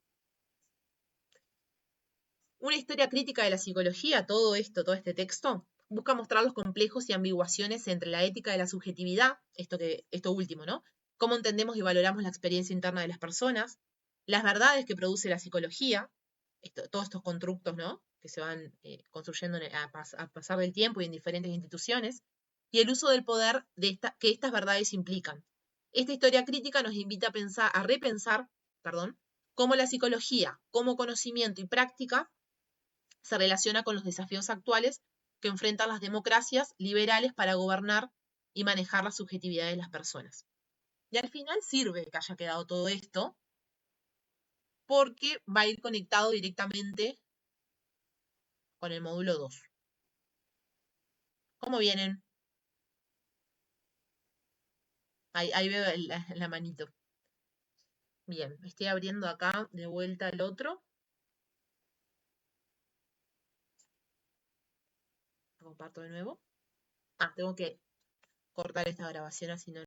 Una historia crítica de la psicología, todo este texto, busca mostrar los complejos y ambiguaciones entre la ética de la subjetividad, esto último, ¿no? Cómo entendemos y valoramos la experiencia interna de las personas, las verdades que produce la psicología, todos estos constructos, ¿no? Que se van construyendo a pasar del tiempo y en diferentes instituciones, y el uso del poder que estas verdades implican. Esta historia crítica nos invita a repensar, cómo la psicología, como conocimiento y práctica, se relaciona con los desafíos actuales que enfrentan las democracias liberales para gobernar y manejar la subjetividad de las personas. Y al final sirve que haya quedado todo esto, porque va a ir conectado directamente con el módulo 2. ¿Cómo vienen? Ahí veo la manito. Bien, estoy abriendo acá de vuelta el otro. Comparto de nuevo. Tengo que cortar esta grabación así no